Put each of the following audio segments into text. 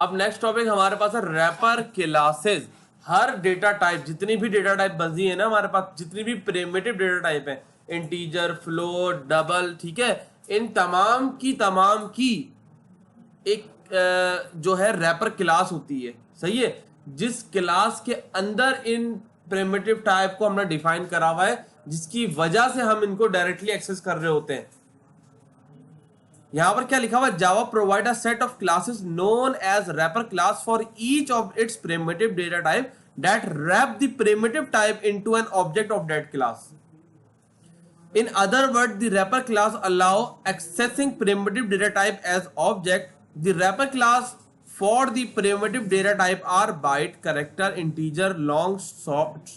अब next topic हमारे पास है रैपर क्लासेस। हर डेटा टाइप, जितनी भी डेटा टाइप बची है ना हमारे पास, जितनी भी प्रिमिटिव डेटा टाइप है, इंटीजर, फ्लोट, डबल, ठीक है, इन तमाम की एक जो है रैपर क्लास होती है। सही है, जिस क्लास के अंदर इन प्रिमिटिव टाइप को हमने डिफाइन करा हुआ है, जिसकी वजह से हम इनको डायरेक्टली एक्सेस कर रहे होते हैं। यहां पर क्या लिखा हुआ है, Java provide a set of classes known as wrapper class for each of its primitive data type that wrap the primitive type into an object of that class. In other words, the wrapper class allow accessing primitive data type as object. The wrapper class for the primitive data type are byte, character, integer, long, short,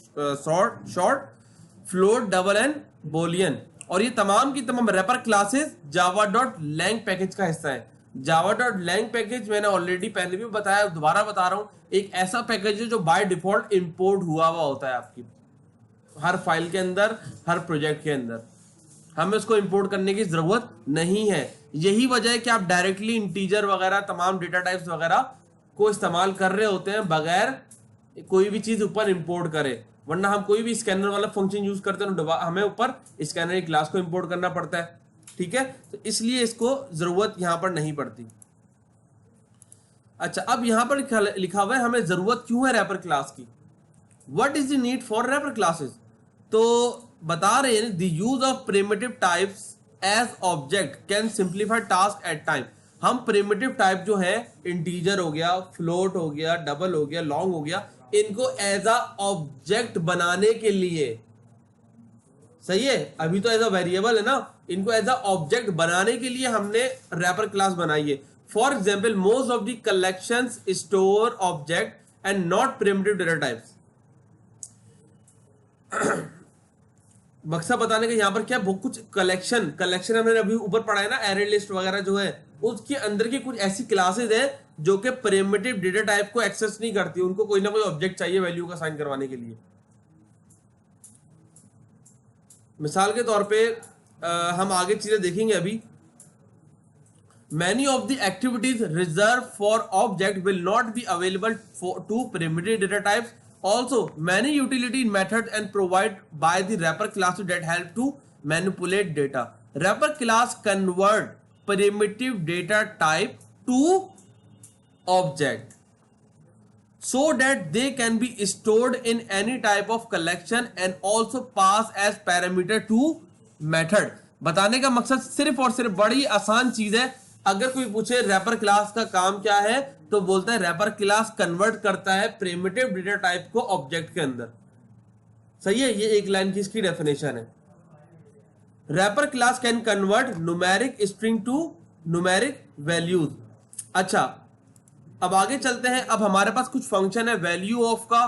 float, double and boolean. और ये तमाम की तमाम wrapper classes Java dot lang package का हिस्सा है। Java dot lang package मैंने already पहले भी बताया, दोबारा बता रहा हूं, एक ऐसा पैकेज है जो बाय डिफॉल्ट इंपोर्ट हुआ होता है आपकी हर फाइल के अंदर, हर प्रोजेक्ट के अंदर। हमें उसको इंपोर्ट करने की जरूरत नहीं है। यही वजह है कि आप डायरेक्टली इंटीजर वगैरह, तमाम डेटा टाइप्स वगैरह को इस्तेमाल कर रहे होते हैं बगैर कोई भी चीज ऊपर इंपोर्ट करे। वरना हम कोई भी स्कैनर वाला फंक्शन यूज करते हैं तो हमें ऊपर स्कैनर की क्लास को इंपोर्ट करना पड़ता है। ठीक है, तो इसलिए इसको जरूरत यहां पर नहीं पड़ती। अच्छा, अब यहां पर लिखा हुआ है हमें जरूरत क्यों है रैपर क्लास की। What is the need for wrapper classes? तो बता रहे हैं the use of primitive types as object can simplify task at time. हम primitive type जो है, integer हो गया, float हो गया, double हो गया, long हो गया, इनको as a object बनाने के लिए, सही है, अभी तो एज अ वेरिएबल है ना, इनको एज अ ऑब्जेक्ट बनाने के लिए हमने रैपर क्लास बनाई है। For example, most of the collections store object and not primitive data types. मकसद बताने का यहाँ पर क्या, कुछ कलेक्शन हमने अभी ऊपर पढ़ा है ना, एरे लिस्ट वगैरह जो है, उसके अंदर की कुछ ऐसी क्लासेस है जो कि प्रिमिटिव डेटा टाइप को एक्सेस नहीं करती, उनको कोई ना कोई ऑब्जेक्ट चाहिए वैल्यू का साइन करवाने के लिए। मिसाल के तौर पे हम आगे चीजें देखेंगे अभी। Many of the activities reserved for object will not be available to primitive data types. Also, many utility methods and provide by the wrapper classes that help to manipulate data. Wrapper class convert primitive data type to object so that they can be stored in any type of collection and also pass as parameter to method. बताने का मकसद सिर्फ और सिर्फ बड़ी आसान चीज है। अगर कोई पूछे रैपर क्लास का काम क्या है, तो बोलता है रैपर क्लास कन्वर्ट करता है प्रिमिटिव डेटा टाइप को ऑब्जेक्ट के अंदर। सही है, ये एक लाइन की इसकी डेफिनेशन है। Wrapper class can convert numeric string to numeric values. अच्छा, अब आगे चलते हैं। अब हमारे पास कुछ फंक्शन है वैल्यू ऑफ का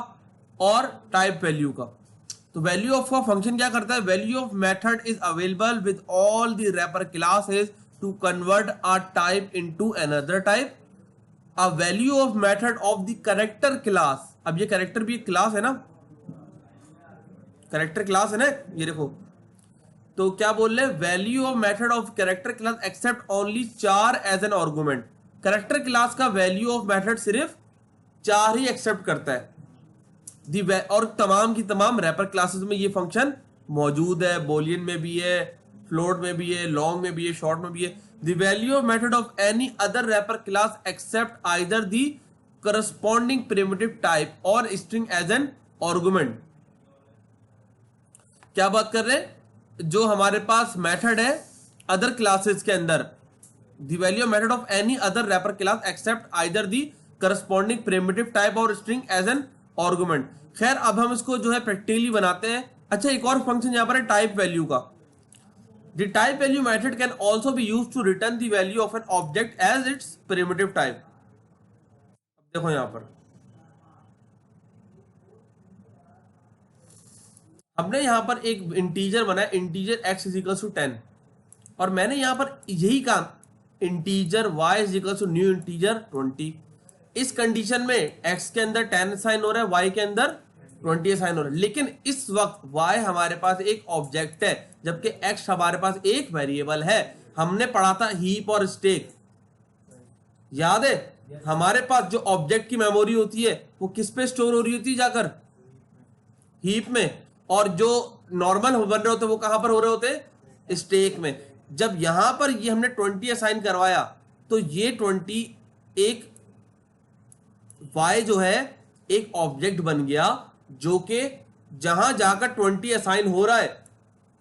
और टाइप वैल्यू का। तो वैल्यू ऑफ का फंक्शन क्या करता है, value of method is available with all the wrapper classes to convert a type into another type. A value of method of the character class, अब ये कैरेक्टर भी एक क्लास है ना, कैरेक्टर क्लास है ना, ये देखो। तो क्या बोल रहे हैं, value of method of character class accept only 4 as an argument. Character class का वैल्यू ऑफ मेथड सिर्फ 4 ही एक्सेप्ट करता है। और तमाम की तमाम रैपर क्लासेस में ये फंक्शन मौजूद है, बोलियन में भी है, फ्लोट में भी है, लॉन्ग में भी है, शॉर्ट में भी है। The value of method of any other wrapper class accept either the corresponding primitive type और स्ट्रिंग एज एन आर्गुमेंट। क्या बात कर रहे हैं, जो हमारे पास मेथड है अदर क्लासेस के अंदर, the value of method of any other wrapper class accept either the corresponding primitive type और स्ट्रिंग एज एन आर्गुमेंट। खैर, अब हम इसको जो है प्रैक्टिकली बनाते हैं। अच्छा, एक और फंक्शन यहां पर है टाइप वैल्यू का। The type value method can also be used to return the value of an object as its primitive type. अब देखो यहां पर हमने यहां पर एक इंटीजर बनाया, integer x is equal to 10, और मैंने यहां पर यही कहा integer y is equal to new integer 20। इस कंडीशन में x के अंदर 10 साइन हो रहा है, y के अंदर 20 साइन हो रहा है, लेकिन इस वक्त y हमारे पास एक ऑब्जेक्ट है जबकि x हमारे पास एक वेरिएबल है। हमने पढ़ा था हीप और स्टेक, याद है, हमारे पास जो ऑब्जेक्ट की मेमोरी होती है वो किस पे स्टोर हो रही होती है, जाकर हीप में, और जो नॉर्मल बन रहे होते वो कहां पर हो रहे होते, स्टेक में। जब यहां पर ये हमने 20 असाइन करवाया तो ये 20 एक y जो है एक ऑब्जेक्ट बन गया, जो कि जहां जाकर 20 असाइन हो रहा है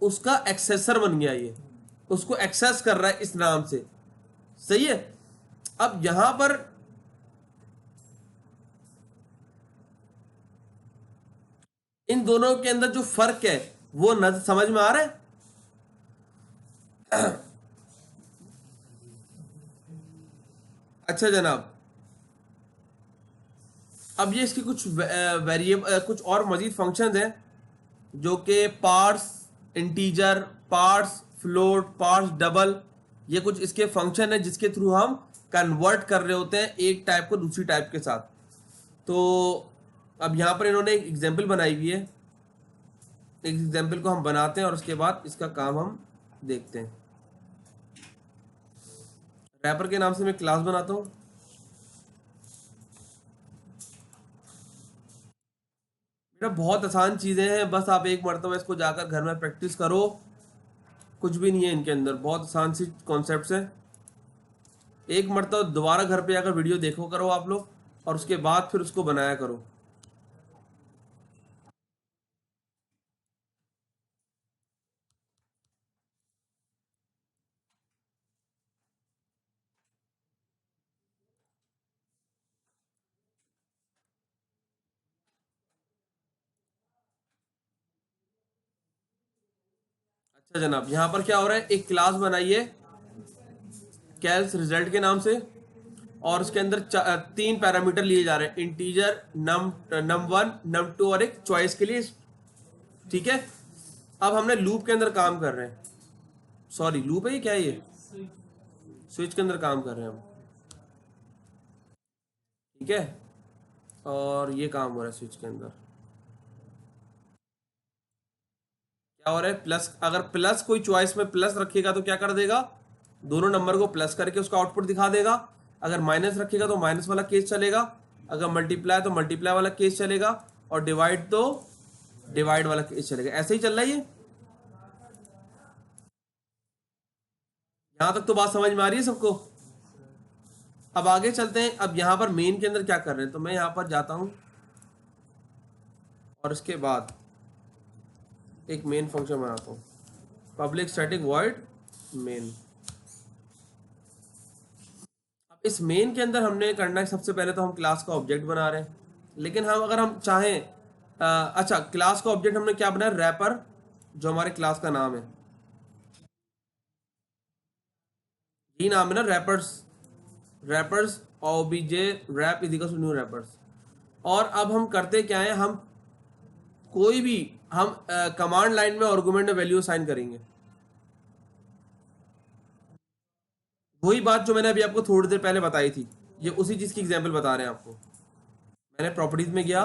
उसका एक्सेसर बन गया, ये उसको एक्सेस कर रहा है इस नाम से। सही है। अब यहां पर इन दोनों के अंदर जो फर्क है वो समझ में आ रहा है। अच्छा जनाब, अब ये इसकी कुछ वेरिएबल, कुछ और मजीद फंक्शंस हैं, जो कि parse integer, parse float, parse double, ये कुछ इसके फंक्शन है जिसके थ्रू हम कन्वर्ट कर रहे होते हैं एक टाइप को दूसरी टाइप के साथ। तो अब यहाँ पर इन्होंने एक एग्जांपल बनाई हुई है, एक एग्जांपल को हम बनाते हैं और उसके बाद इसका काम हम देखते हैं। रैपर के नाम से मैं क्लास बनाता हूँ। बेटा बहुत आसान चीज़ें हैं, बस आप एक मरतबा इसको जाकर घर में प्रैक्टिस करो। कुछ भी नहीं है इनके अंदर, बहुत आसान सी कॉन्सेप्ट्स है। एक मरतबा दोबारा घर पे जाकर वीडियो देखो करो आप लोग, और उसके बाद फिर उसको बनाया करो। अच्छा जनाब, यहाँ पर क्या हो रहा है, एक क्लास बनाइए कैल्स रिजल्ट के नाम से, और उसके अंदर तीन पैरामीटर लिए जा रहे हैं, integer, num one, num two, और एक चॉइस के लिए। ठीक है। अब हमने लूप के अंदर काम कर रहे हैं, सॉरी लूप है ये, क्या है ये, स्विच के अंदर काम कर रहे हैं हम। ठीक है। और ये काम हो रहा है स्विच के अंदर। क्या हो रहा है, प्लस, अगर प्लस कोई चॉइस में प्लस रखेगा तो क्या कर देगा, दोनों नंबर को प्लस करके उसका आउटपुट दिखा देगा। अगर माइनस रखेगा तो माइनस वाला केस चलेगा, अगर मल्टीप्लाई तो मल्टीप्लाई वाला केस चलेगा, और डिवाइड तो डिवाइड वाला केस चलेगा। ऐसे ही चल रहा है ये। यहां तक तो बात समझ में आ रही है सबको। अब आगे चलते हैं। अब यहां पर मेन के अंदर क्या कर रहे हैं, तो मैं यहां पर जाता हूं और उसके बाद एक मेन फंक्शन बनाता हूँ, पब्लिक स्टैटिक वॉइड मेन। अब इस मेन के अंदर हमने करना है, सबसे पहले तो हम क्लास का ऑब्जेक्ट बना रहे हैं, लेकिन हम अगर हम चाहें, अच्छा क्लास का ऑब्जेक्ट हमने क्या बनाया, रैपर, जो हमारे क्लास का नाम है, यही नाम है ना, wrappers. Wrappers OBJ wrap is equal to new wrappers. और अब हम करते क्या है, हम कोई भी, हम कमांड लाइन में आर्गुमेंट में वैल्यू असाइन करेंगे। वही बात जो मैंने अभी आपको थोड़ी देर पहले बताई थी, ये उसी चीज की एग्जांपल बता रहे हैं आपको। मैंने प्रॉपर्टीज में गया,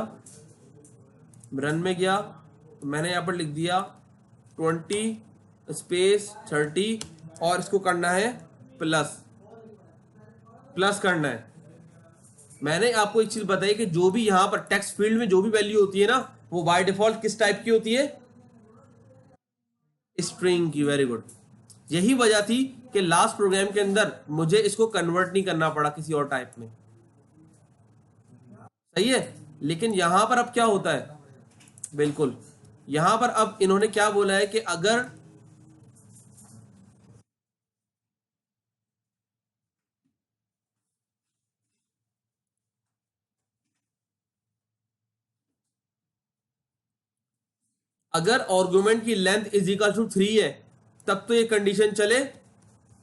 रन में गया, तो मैंने यहाँ पर लिख दिया 20 स्पेस 30, और इसको करना है प्लस, प्लस करना है। मैंने आपको एक चीज बताई कि जो भी यहाँ पर टेक्स्ट फील्ड में जो भी वैल्यू होती है ना, वो बाय डिफॉल्ट किस टाइप की होती है, स्ट्रिंग की। Very good. यही वजह थी कि लास्ट प्रोग्राम के अंदर मुझे इसको कन्वर्ट नहीं करना पड़ा किसी और टाइप में। सही है। लेकिन यहां पर अब क्या होता है, बिल्कुल यहां पर अब इन्होंने क्या बोला है कि अगर अगर आर्गुमेंट की लेंथ इज इक्वल टू 3 है, तब तो ये कंडीशन चले,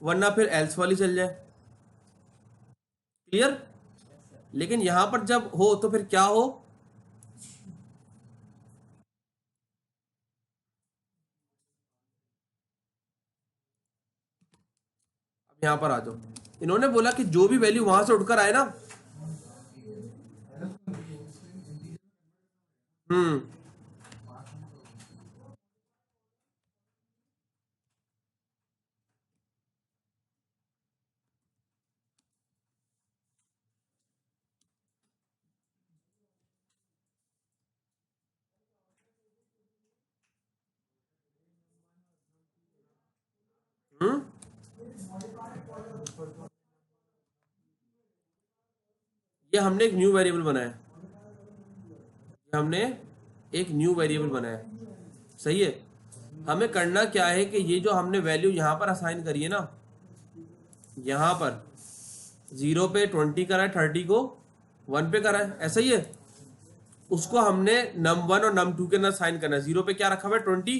वरना फिर एल्स वाली चल जाए। क्लियर। लेकिन यहां पर जब हो तो फिर क्या हो, अब यहां पर आ जाओ। इन्होंने बोला कि जो भी वैल्यू वहां से उठकर आए ना, हम्म, हम्म, ये हमने एक न्यू वेरिएबल बनाया, हमने एक न्यू वेरिएबल बनाया, सही है। हमें करना क्या है कि ये जो हमने वैल्यू यहां पर असाइन करी है ना, यहां पर 0 पे 20 करा है, 30 को 1 पे करा है, ऐसा ही है। उसको हमने num1 और num2 के अंदर साइन करना है। 0 पे क्या रखा हुआ है 20,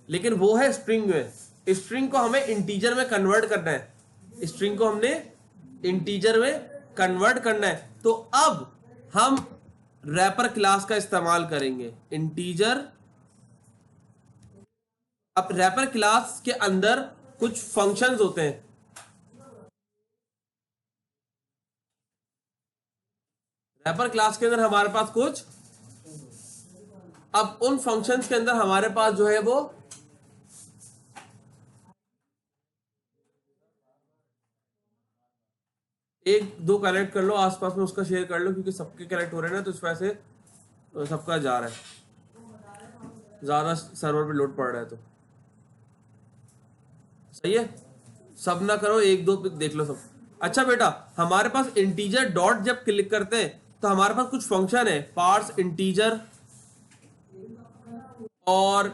लेकिन वो है स्ट्रिंग में। स्ट्रिंग को हमें इंटीजर में कन्वर्ट करना है, स्ट्रिंग को हमने इंटीजर में कन्वर्ट करना है। तो अब हम रैपर क्लास का इस्तेमाल करेंगे, इंटीजर। अब रैपर क्लास के अंदर कुछ फंक्शंस होते हैं, रैपर क्लास के अंदर हमारे पास कुछ, अब उन फंक्शंस के अंदर हमारे पास जो है वो एक दो कनेक्ट कर लो, आसपास में उसका शेयर कर लो, क्योंकि सबके कनेक्ट हो रहे हैं ना, तो इस वजह से सबका जा रहा है, ज्यादा सर्वर पे लोड पड़ रहा है, तो सही है। सब ना करो, एक दो पे देख लो सब। अच्छा बेटा, हमारे पास इंटीजर डॉट जब क्लिक करते हैं तो हमारे पास कुछ फंक्शन है, पार्स इंटीजर, और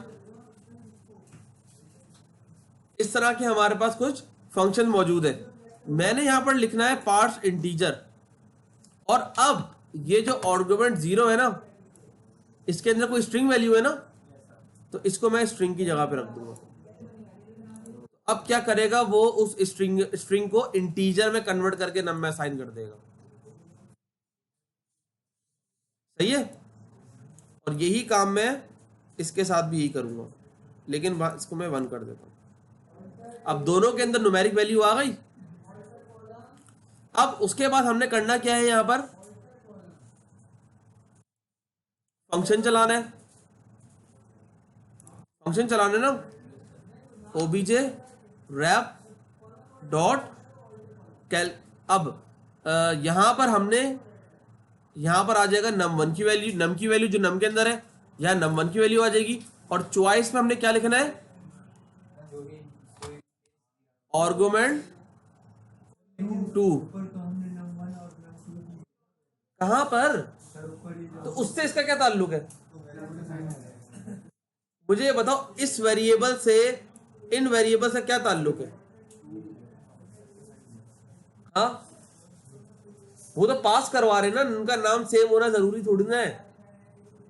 इस तरह के हमारे पास कुछ फंक्शन मौजूद है। मैंने यहां पर लिखना है पार्स इंटीजर, और अब ये जो आर्गुमेंट 0 है ना, इसके अंदर कोई स्ट्रिंग वैल्यू है ना, तो इसको मैं स्ट्रिंग की जगह पे रख दूंगा। अब क्या करेगा वो, उस स्ट्रिंग को इंटीजर में कन्वर्ट करके नम में असाइन कर देगा, सही है। और यही काम मैं इसके साथ भी यही करूंगा, लेकिन इसको मैं 1 कर देता हूं। अब दोनों के अंदर न्यूमेरिक वैल्यू आ गई। अब उसके बाद हमने करना क्या है, यहां पर फंक्शन चलाना है, फंक्शन चलाना है ना, ओबीजे रैप डॉट कैल। अब यहां पर हमने, यहां पर आ जाएगा num1 की वैल्यू, num की वैल्यू जो num के अंदर है, यहां num1 की वैल्यू आ जाएगी। और चॉइस में हमने क्या लिखना है, आर्गुमेंट 2। कहां पर, तो उससे इसका क्या ताल्लुक है, मुझे ये बताओ, इस वेरिएबल से इन वेरिएबल से क्या ताल्लुक है। हाँ, वो तो पास करवा रहे हैं ना, उनका नाम सेम होना जरूरी थोड़ी ना है।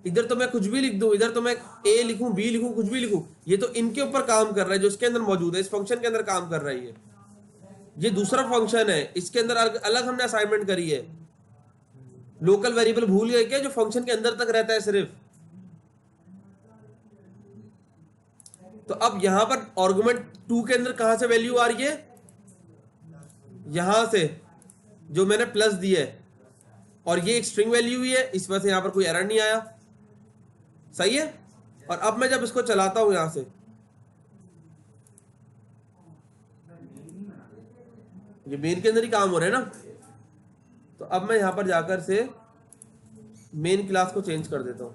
इधर तो मैं कुछ भी लिख दूं, इधर तो मैं ए लिखूं, बी लिखूं, कुछ भी लिखूं, ये तो इनके ऊपर काम कर रहा है, जो इसके अंदर मौजूद है, इस फंक्शन के अंदर काम कर रहा है। ये दूसरा फंक्शन है, इसके अंदर अलग हमने असाइनमेंट करी है। लोकल वेरिएबल भूल गए क्या, जो फंक्शन के अंदर तक रहता है सिर्फ। तो अब यहां पर आर्गुमेंट 2 के अंदर कहां से वैल्यू आ रही है, यहां से, जो मैंने प्लस दिया है, और ये एक स्ट्रिंग वैल्यू ही है, इस वजह से यहां पर कोई एरर नहीं आया, सही है। और अब मैं जब इसको चलाता हूं यहां से, ये मेन के अंदर ही काम हो रहा है ना, तो अब मैं यहां पर जाकर से मेन क्लास को चेंज कर देता हूं,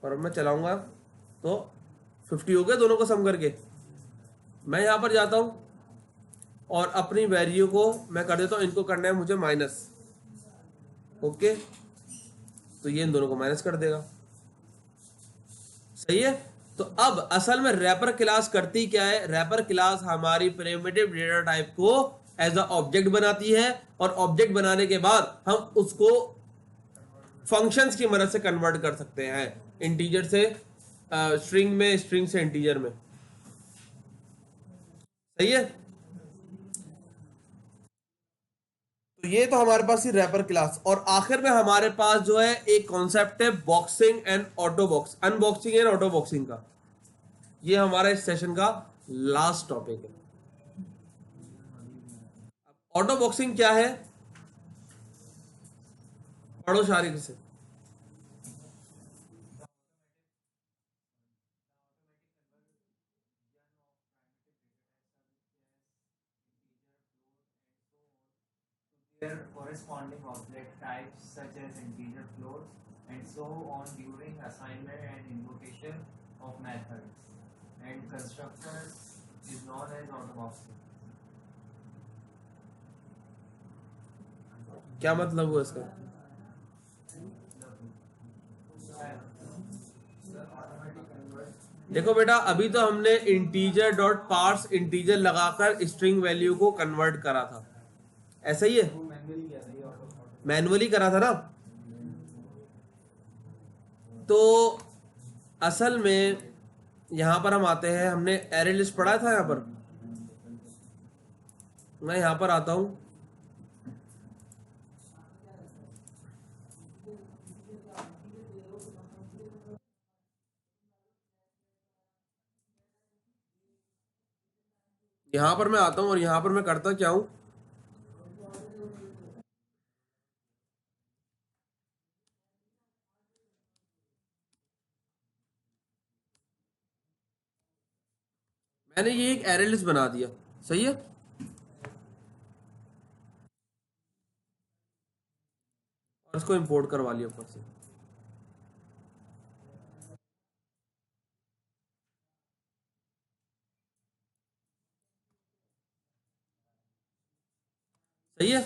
और अब मैं चलाऊंगा तो 50 हो गए दोनों को सम करके। मैं यहां पर जाता हूं और अपनी वैल्यू को मैं कर देता हूं, इनको करना है मुझे माइनस, ओके, तो ये इन दोनों को माइनस कर देगा, सही है। तो अब असल में रैपर क्लास करती क्या है, रैपर क्लास हमारी प्रिमिटिव डेटा टाइप को एज अ ऑब्जेक्ट बनाती है, और ऑब्जेक्ट बनाने के बाद हम उसको फंक्शंस की मदद से कन्वर्ट कर सकते हैं, इंटीजर से स्ट्रिंग में, स्ट्रिंग से इंटीजर में, सही है। तो ये तो हमारे पास ही रैपर क्लास, और आखिर में हमारे पास जो है एक कॉन्सेप्ट है boxing and auto box, unboxing and auto boxing का। ये हमारे इस सेशन का लास्ट टॉपिक है। ऑटो बॉक्सिंग क्या है, पढ़ो शारिक से। their corresponding object types such as integer floats and so on during assignment and invocation of method. And constructor is known as autoboxing. क्या मतलब हुआ इसका? देखो बेटा, अभी तो हमने इंटीजर डॉट पार्स इंटीजर लगाकर स्ट्रिंग वैल्यू को कन्वर्ट करा था, ऐसा ही है, मैनुअली करा था ना। तो असल में यहां पर हम आते हैं, हमने एरे लिस्ट पढ़ा था यहां पर, मैं यहां पर आता हूं। यहां पर मैं आता हूं और यहां पर मैं करता क्या हूं, मैंने ये एक एरे लिस्ट बना दिया, सही है। और इसको इंपोर्ट करवा लिया ऊपर से। सही है।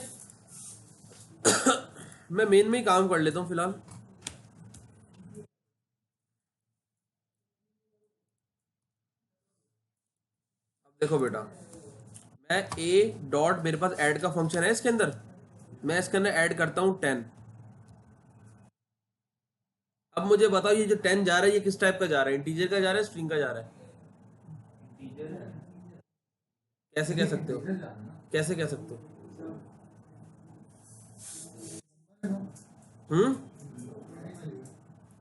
मैं मेन में ही काम कर लेता हूं फिलहाल। अब देखो बेटा, मैं ए डॉट, मेरे पास ऐड का फंक्शन है इसके अंदर, मैं इसके अंदर ऐड करता हूं 10। अब मुझे बताओ ये जो 10 जा रहा है ये किस टाइप का जा रहा है, इंटीजर का जा रहा है, स्ट्रिंग का जा रहा है? कैसे कह सकते हो, कैसे कह सकते हो?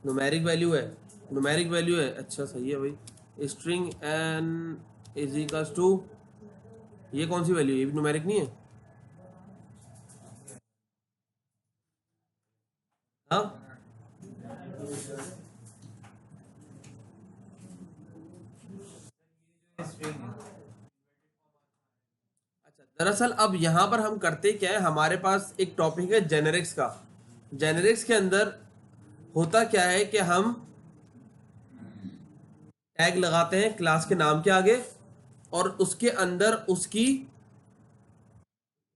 न्यूमेरिक वैल्यू है, न्यूमेरिक वैल्यू है, अच्छा सही है भाई। String N is equals to, ये कौन सी वैल्यू है, ये भी न्यूमेरिक नहीं है? हाँ, अच्छा दरअसल अब यहाँ पर हम करते क्या है, हमारे पास एक टॉपिक है जेनेरिक्स का। जेनेरिक्स के अंदर होता क्या है कि हम टैग लगाते हैं क्लास के नाम के आगे, और उसके अंदर उसकी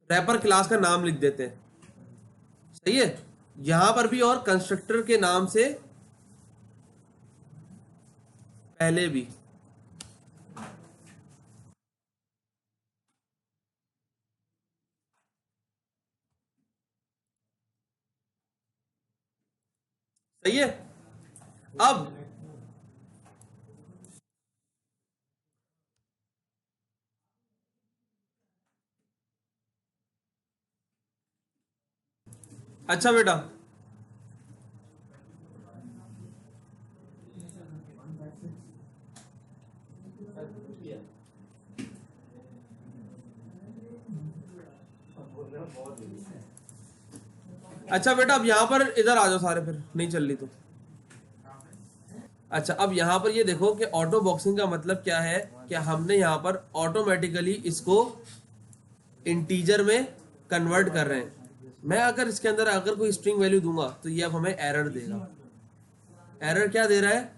रैपर क्लास का नाम लिख देते हैं, सही है। यहां पर भी और कंस्ट्रक्टर के नाम से पहले भी। सही है। अब अच्छा बेटा, अच्छा बेटा, अब यहां पर इधर आ जाओ सारे, फिर नहीं चल रही तो। अच्छा, अब यहां पर ये देखो कि ऑटो बॉक्सिंग का मतलब क्या है, कि हमने यहां पर ऑटोमेटिकली इसको इंटीजर में कन्वर्ट कर रहे हैं। मैं अगर इसके अंदर अगर कोई स्ट्रिंग वैल्यू दूंगा तो ये अब हमें एरर देगा। एरर क्या दे रहा है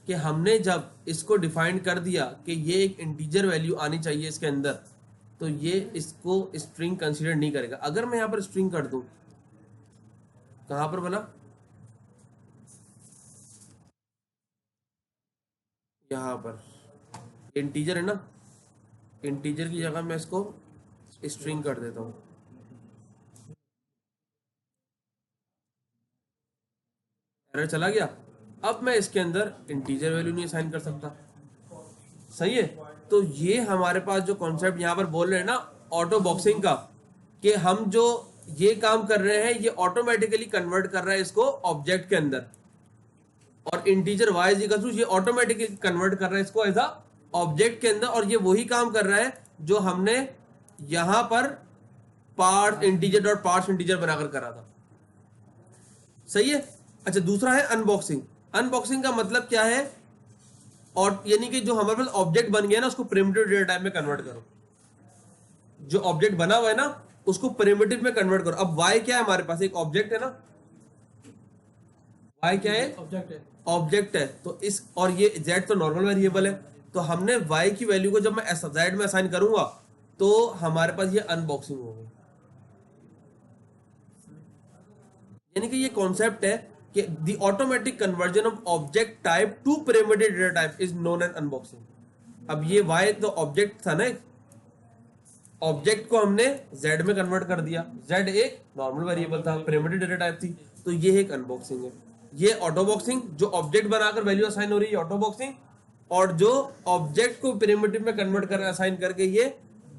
कि हमने जब इसको डिफाइन कर दिया कि ये एक इंटीजर वैल्यू आनी चाहिए इसके अंदर, तो ये इसको स्ट्रिंग कंसीडर नहीं करेगा। अगर मैं यहाँ पर स्ट्रिंग कर दूं, कहां पर बोला, यहाँ पर इंटीजर है ना, इंटीजर की जगह मैं इसको स्ट्रिंग कर देता हूँ। एरर चला गया। अब मैं इसके अंदर इंटीजर वैल्यू नहीं असाइन कर सकता, सही है। तो ये हमारे पास जो कॉन्सेप्ट यहाँ पर बोल रहे हैं ना ऑटो बॉक्सिंग का, कि हम जो ये काम कर रहे हैं ये ऑटोमेटिकली कन्वर्ट कर रहा है इसको ऑब्जेक्ट के अंदर, और integer Y is equal to, ये ऑटोमेटिकली कन्वर्ट कर रहा है इसको एज अ ऑब्जेक्ट के अंदर, और ये वही काम कर रहा है जो हमने यहां पर part integer dot parts integer बनाकर करा था, सही है। अच्छा, दूसरा है अनबॉक्सिंग। अनबॉक्सिंग का मतलब क्या है, और यानी कि जो हमारे पास ऑब्जेक्ट बन गया ना उसको प्रिमिटिव डेटा टाइप में कन्वर्ट करो। जो ऑब्जेक्ट बना हुआ है ना उसको प्रिमिटिव में कन्वर्ट करो। अब वाई क्या है, हमारे पास एक ऑब्जेक्ट है ना, y क्या है, ऑब्जेक्ट है। ऑब्जेक्ट है। तो इस और ये z तो नॉर्मल वेरिएबल है, तो हमने y की वैल्यू को जब मैं z में असाइन करूंगा तो हमारे पास ये अनबॉक्सिंग हो गई। यानी कि ये कॉन्सेप्ट है कि the automatic conversion of object type to primitive data type is known as unboxing. अब ये y तो ऑब्जेक्ट था ना, ऑब्जेक्ट को हमने z में कन्वर्ट कर दिया, z एक नॉर्मल वेरिएबल था, प्रिमिटिव डेटा टाइप थी, तो ये एक अनबॉक्सिंग है। ये ऑटो बॉक्सिंग जो ऑब्जेक्ट बनाकर वैल्यू असाइन हो रही है ऑटो बॉक्सिंग, और जो ऑब्जेक्ट को प्रिमिटिव में कन्वर्ट कर असाइन करके ये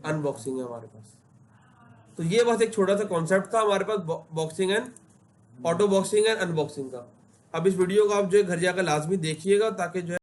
अनबॉक्सिंग है हमारे पास। तो ये बस एक छोटा सा कॉन्सेप्ट था हमारे पास boxing and auto boxing and unboxing का। अब इस वीडियो को आप जो है घर जाकर लाजमी देखिएगा ताकि जो है